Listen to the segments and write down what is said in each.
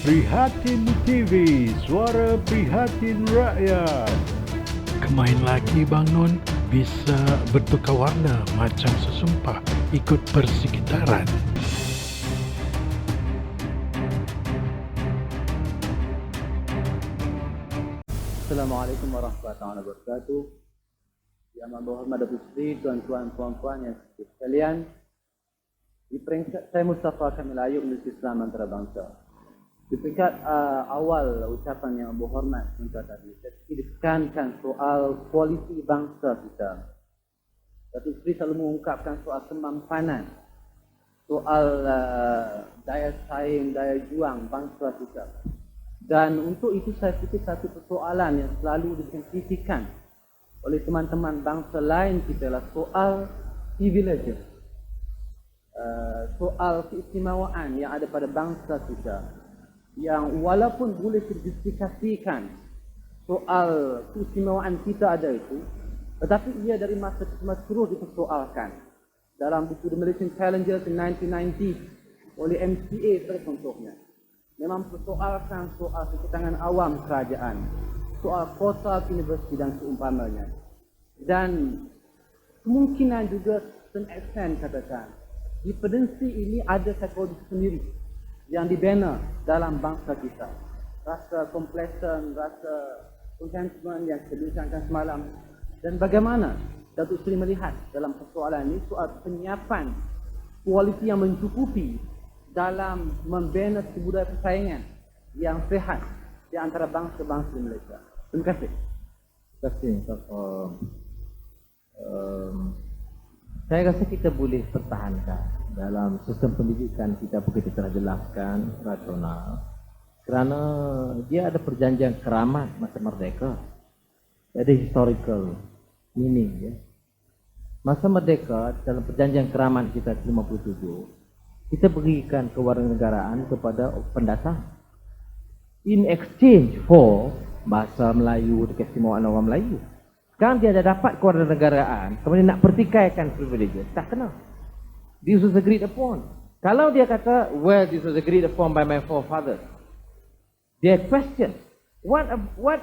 Prihatin TV, suara prihatin rakyat. Kemain lagi Bang Non, bisa bertukar warna macam sesumpah ikut persekitaran. Assalamualaikum warahmatullahi wabarakatuh. Yang berhormat Datuk Seri, tuan-tuan, puan-puan yang sekalian. Di peringkat saya Mustafa Kamil Ayub, Menteri Islam Antarabangsa. Di peringkat awal ucapan yang berhormat tuan-tuan tadi, saya ditekankan soal kualiti bangsa kita. Datuk Seri selalu mengungkapkan soal kemampanan, soal daya saing, daya juang bangsa kita. Dan untuk itu saya fikir satu persoalan yang selalu dikritisikan oleh teman-teman bangsa lain kita adalah soal privilege, soal keistimewaan yang ada pada bangsa kita, yang walaupun boleh terjustifikasikan soal keistimewaan kita ada itu, tetapi ia dari masa ke masa terus dipersoalkan. Dalam buku The Malaysian Challenges in 1990 oleh MCA contohnya, memang persoalkan soal ketentangan awam kerajaan, soal kota, universiti dan seumpamanya. Dan kemungkinan juga certain extent katakan, dependensi ini ada psikologi sendiri yang dibina dalam bangsa kita. Rasa complacent, rasa contentment yang saya bincangkan semalam. Dan bagaimana Datuk Seri melihat dalam persoalan ini soal penyiapan kualiti yang mencukupi dalam membina budaya persaingan yang sehat di antara bangsa-bangsa di Malaysia. Terima kasih. Terima kasih. Saya rasa kita boleh pertahankan dalam sistem pendidikan kita begitu telah jelaskan rasional, kerana dia ada perjanjian keramat masa merdeka, ada historical meaning ya. Masa merdeka dalam perjanjian keramat kita 57, kita berikan kewarganegaraan kepada pendatang in exchange for bahasa Melayu, keistimewaan orang Melayu. Sekarang dia dah dapat kewarganegaraan, kemudian nak pertikaikan privileges, tak kena. This was agreed upon. Kalau dia kata, well, this was agreed upon by my forefathers, dia question, what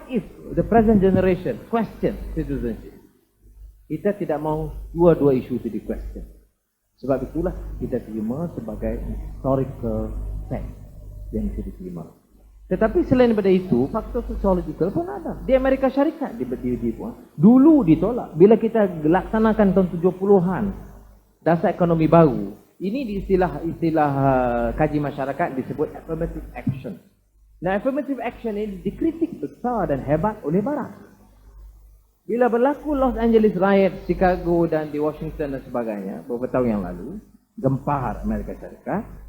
if the present generation question citizenship? Kita tidak mahu dua-dua isu itu di question. Sebab itulah kita terima sebagai historical fact yang bisa diterima. Tetapi selain daripada itu, faktor sociological pun ada. Di Amerika Syarikat dulu ditolak. Bila kita laksanakan tahun 70-an dasar ekonomi baru, ini di istilah kaji masyarakat disebut affirmative action. Nah, affirmative action ini dikritik besar dan hebat oleh Barat. Bila berlaku Los Angeles riot, Chicago dan di Washington dan sebagainya beberapa tahun yang lalu, gempar Amerika Syarikat.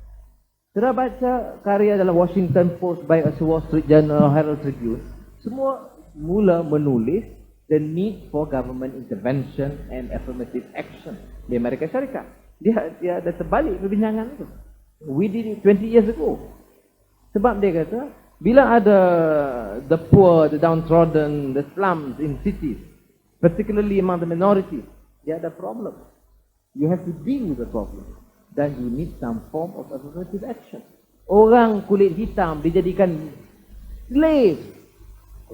Sudah baca karya dalam Washington Post, by Wall Street Journal, Herald Tribune, semua mula menulis the need for government intervention and affirmative action di Amerika Syarikat. Dia ada terbalik perbincangan itu. We did it 20 years ago. Sebab dia kata, bila ada the poor, the downtrodden, the slums in cities, particularly among the minorities, dia ada problem. You have to deal with the problem. Dan you need some form of affirmative action. Orang kulit hitam dijadikan slave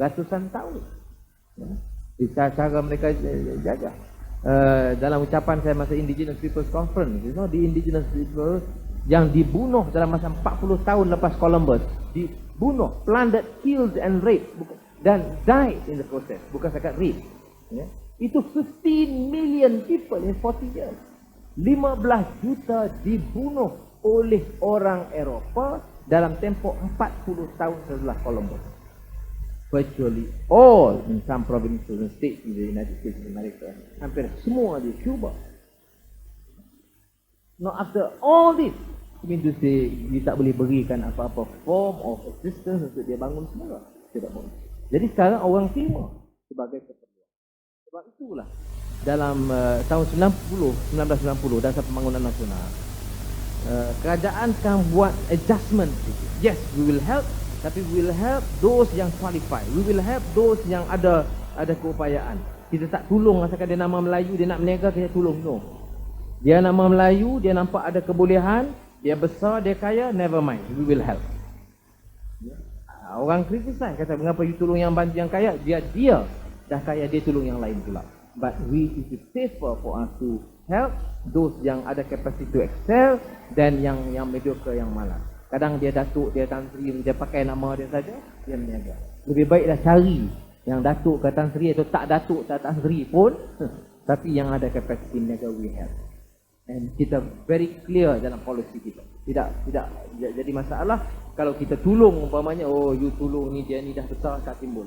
ratusan tahun. Ya. Cara mereka jaga. Dalam ucapan saya masa Indigenous Peoples Conference, di Indigenous People yang dibunuh dalam masa 40 tahun lepas Columbus, dibunuh, plundered, killed and raped, dan died in the process, bukan sekat rape. Ya. Itu 15 million people in 40 years. 15 juta dibunuh oleh orang Eropah dalam tempoh 40 tahun setelah Columbus. Virtually all in some provinces and states in the United States of America. Hampir semua di Cuba. Now after all this, mean to say, dia tak boleh berikan apa-apa form of assistance untuk dia bangun semula. Tidak boleh. Jadi sekarang orang terima sebagai keperluan. Sebab itulah dalam tahun 1990 dasar pembangunan nasional, kerajaan sekarang buat adjustment. Yes, we will help, tapi we will help those yang qualify. We will help those yang ada keupayaan. Kita tak tolong asalkan dia nama Melayu, dia nak berniaga, kita tolong. No. Dia nama Melayu, dia nampak ada kebolehan, dia besar, dia kaya, never mind, we will help. Orang criticize, kata mengapa you tolong yang bantu yang kaya, dia dah kaya, dia tolong yang lain pula. But it is safer for us to help those yang ada capacity to excel dan yang mediocre, yang malas. Kadang dia datuk, dia tan sri, dia pakai nama dia saja, dia meniaga. Lebih baiklah cari yang datuk ke tan sri atau tak datuk, tak tan sri pun tapi yang ada capacity meniaga, we help. And kita very clear dalam policy kita. Tidak jadi masalah kalau kita tolong, umpamanya you tolong ni, dia ni dah besar, tak timbul.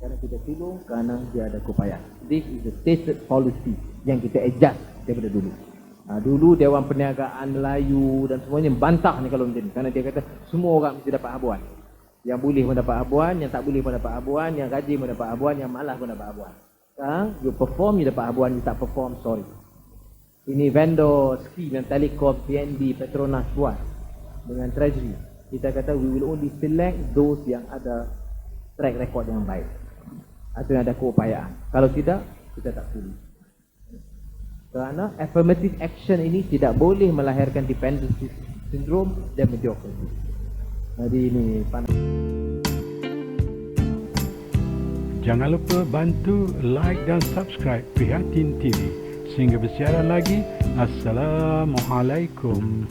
Kerana kita tolong kerana dia ada keupayaan. This is the stated policy yang kita adjust daripada dulu. Dulu Dewan Perniagaan Melayu dan semuanya bantah ni kalau macam ni. Kerana dia kata semua orang mesti dapat habuan. Yang boleh pun dapat habuan, yang tak boleh pun dapat habuan, yang rajin pun dapat habuan, yang malas pun dapat habuan. Sekarang you perform, you dapat habuan, you tak perform, sorry. Ini vendor scheme yang Telekom, PNB, Petronas buat dengan Treasury. Kita kata we will only select those yang ada track record yang baik atau yang ada keupayaan. Kalau tidak, kita tak pilih. Kerana affirmative action ini tidak boleh melahirkan dependency syndrome dan mediocrity. Jadi ini Jangan lupa bantu like dan subscribe Prihatin TV. Sehingga bersiaran lagi. Assalamualaikum.